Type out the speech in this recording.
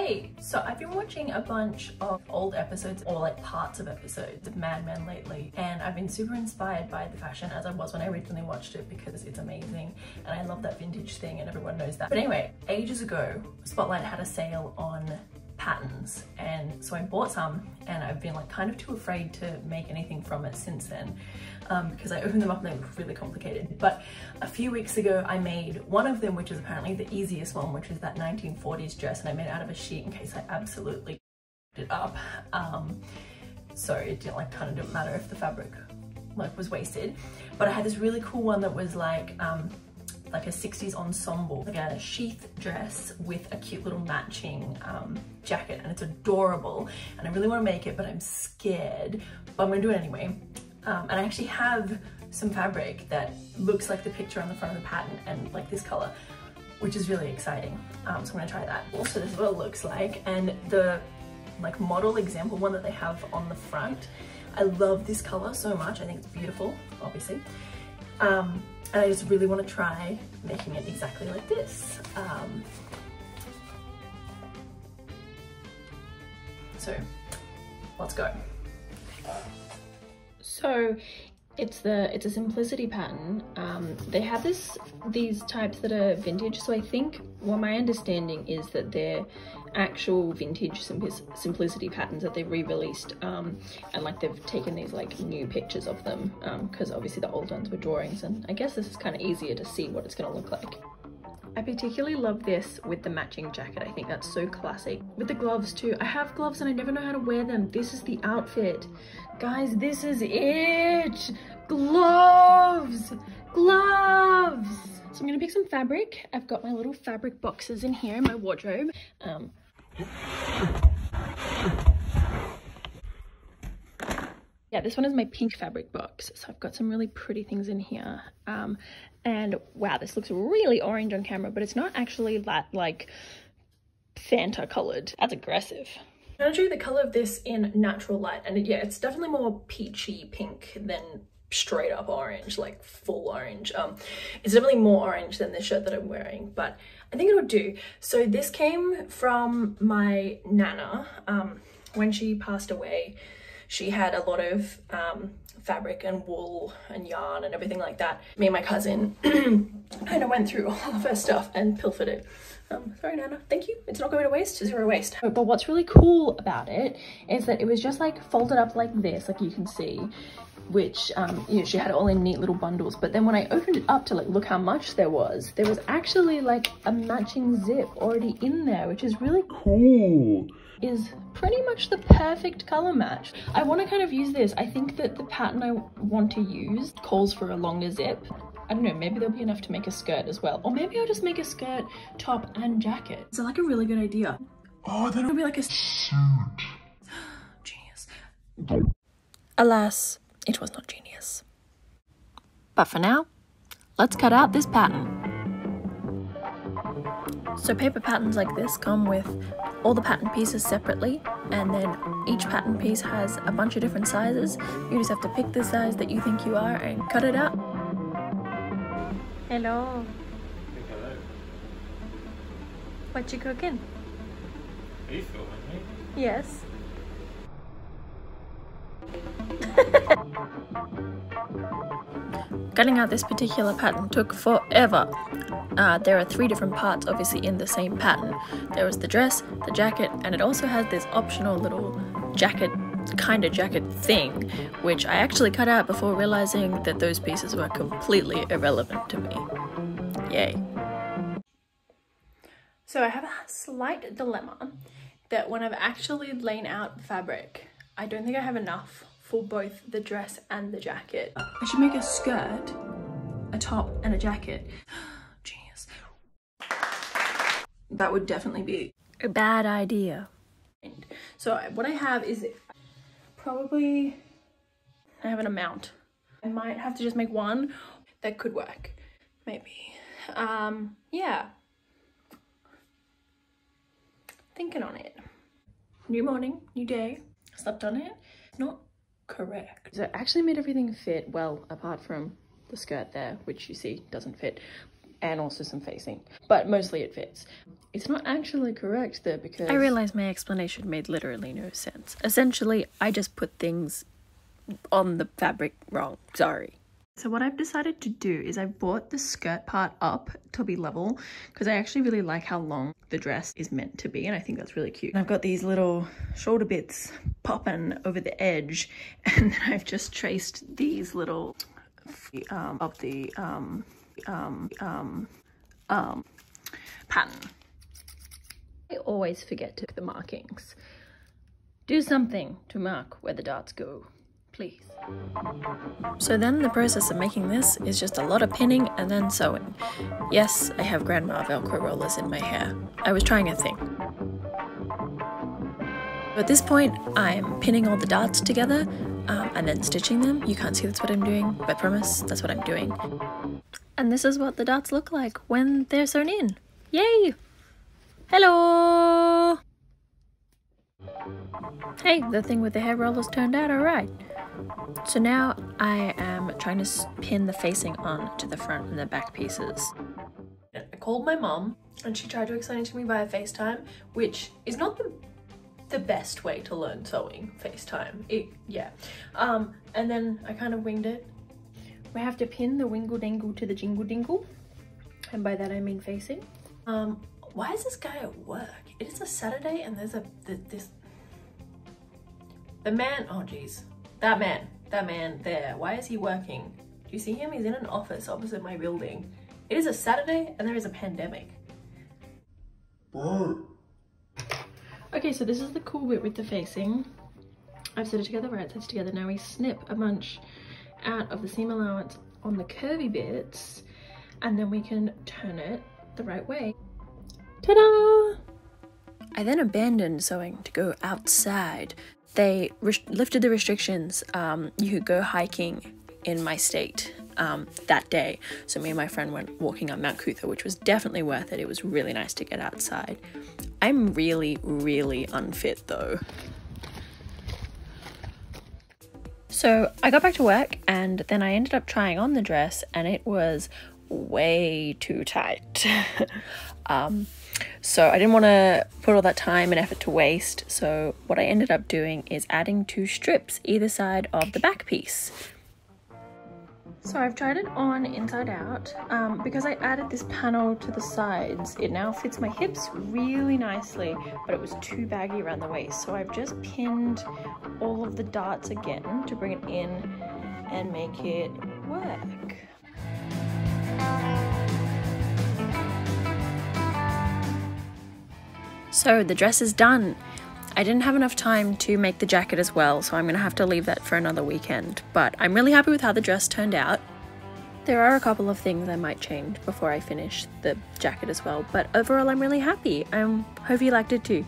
Hey, so I've been watching a bunch of old episodes or like parts of episodes of Mad Men lately, and I've been super inspired by the fashion as I was when I originally watched it because it's amazing and I love that vintage thing and everyone knows that. But anyway, ages ago, Spotlight had a sale on patterns, and so I bought some, and I've been like kind of too afraid to make anything from it since then because I opened them up and they looked really complicated. But a few weeks ago I made one of them, which is apparently the easiest one, which is that 1940s dress, and I made it out of a sheet in case I absolutely it up. So it didn't like kind of didn't matter if the fabric like was wasted. But I had this really cool one that was like a 60s ensemble, like a sheath dress with a cute little matching jacket, and it's adorable and I really want to make it, but I'm scared, but I'm gonna do it anyway. And I actually have some fabric that looks like the picture on the front of the pattern and like this color, which is really exciting. So I'm gonna try that. Also, this is what it looks like, and the like model example one that they have on the front, I love this color so much. I think it's beautiful, obviously. And I just really want to try making it exactly like this. So let's go. So it's a simplicity pattern. They have these types that are vintage. So I think, well, my understanding is that they're actual vintage simplicity patterns that they've re-released, and like they've taken these like new pictures of them, because obviously the old ones were drawings, and I guess this is kind of easier to see what it's going to look like. I particularly love this with the matching jacket. I think that's so classic. With the gloves too. I have gloves and I never know how to wear them. This is the outfit. Guys, this is it! Gloves! Gloves! So I'm gonna pick some fabric. I've got my little fabric boxes in here in my wardrobe. Yeah, this one is my pink fabric box. So I've got some really pretty things in here. And wow, this looks really orange on camera, but it's not actually that like Fanta colored. That's aggressive. I'm gonna show you the color of this in natural light, and yeah, it's definitely more peachy pink than straight up orange, like full orange. It's definitely more orange than this shirt that I'm wearing, but I think it'll do. So this came from my nana. When she passed away, she had a lot of fabric and wool and yarn and everything like that. Me and my cousin kind of went through all of her stuff and pilfered it. Sorry, Nana, thank you. It's not going to waste, zero waste. But what's really cool about it is that it was just like folded up like this, like you can see, which, you know, she had it all in neat little bundles. But then when I opened it up to like look how much there was actually like a matching zip already in there, which is really cool. Is pretty much the perfect color match. I want to kind of use this. I think that the pattern I want to use calls for a longer zip. I don't know, maybe there'll be enough to make a skirt as well. Or maybe I'll just make a skirt, top and jacket. Is that like a really good idea? Oh, then it'll be like a suit. Genius. Alas, it was not genius. But for now, let's cut out this pattern. So paper patterns like this come with all the pattern pieces separately, and then each pattern piece has a bunch of different sizes. You just have to pick the size that you think you are and cut it out. Hello. Hello. What you cooking? Are you filming me? Yes. Cutting out this particular pattern took forever. There are 3 different parts obviously in the same pattern. There was the dress, the jacket, and it also has this optional little jacket, kind of jacket thing, which I actually cut out before realizing that those pieces were completely irrelevant to me. Yay. So I have a slight dilemma that when I've actually laid out fabric, I don't think I have enough for both the dress and the jacket. I should make a skirt, a top, and a jacket. Genius. That would definitely be a bad idea. So what I have is probably, I have an amount. I might have to just make one that could work, maybe. Yeah. Thinking on it. New morning, new day. Slept on it. Not correct. So I actually made everything fit well, apart from the skirt there, which you see doesn't fit. and also some facing, but mostly it fits. It's not actually correct though, because I realized my explanation made literally no sense. Essentially, I just put things on the fabric wrong. Sorry. So what I've decided to do is I've brought the skirt part up to be level because I actually really like how long the dress is meant to be, and I think that's really cute. And I've got these little shoulder bits popping over the edge, and then I've just traced these little of the pattern. I always forget to the markings. Do something to mark where the darts go, please. So then the process of making this is just a lot of pinning and then sewing. Yes, I have grandma Velcro rollers in my hair. I was trying a thing. At this point, I'm pinning all the darts together and then stitching them. You can't see that's what I'm doing, but I promise that's what I'm doing. And this is what the darts look like when they're sewn in. Yay! Hello! Hey, the thing with the hair rollers turned out alright. So now I am trying to pin the facing on to the front and the back pieces. I called my mom and she tried to explain it to me via FaceTime, which is not the best way to learn sewing, FaceTime. And then I kind of winged it. We have to pin the wingle dangle to the jingle dingle, and by that I mean facing. Why is this guy at work? It is a Saturday and there's the man, oh geez. That man there, why is he working? Do you see him? He's in an office opposite my building. It is a Saturday and there is a pandemic. Bro. Okay, so this is the cool bit with the facing. I've set it together right sides together. Now we snip a bunch out of the seam allowance on the curvy bits, and then we can turn it the right way. Ta-da! I then abandoned sewing to go outside. They lifted the restrictions. You could go hiking in my state that day. So me and my friend went walking on Mount Cootha, which was definitely worth it. It was really nice to get outside. I'm really, really unfit though. So I got back to work and then I ended up trying on the dress and it was way too tight. So I didn't want to put all that time and effort to waste. So what I ended up doing is adding 2 strips either side of the back piece. So I've tried it on inside out. Because I added this panel to the sides, it now fits my hips really nicely, but it was too baggy around the waist. So I've just pinned all of the darts again to bring it in and make it work. So the dress is done. I didn't have enough time to make the jacket as well, so I'm gonna have to leave that for another weekend, but I'm really happy with how the dress turned out. There are a couple of things I might change before I finish the jacket as well, but overall I'm really happy. I hope you liked it too.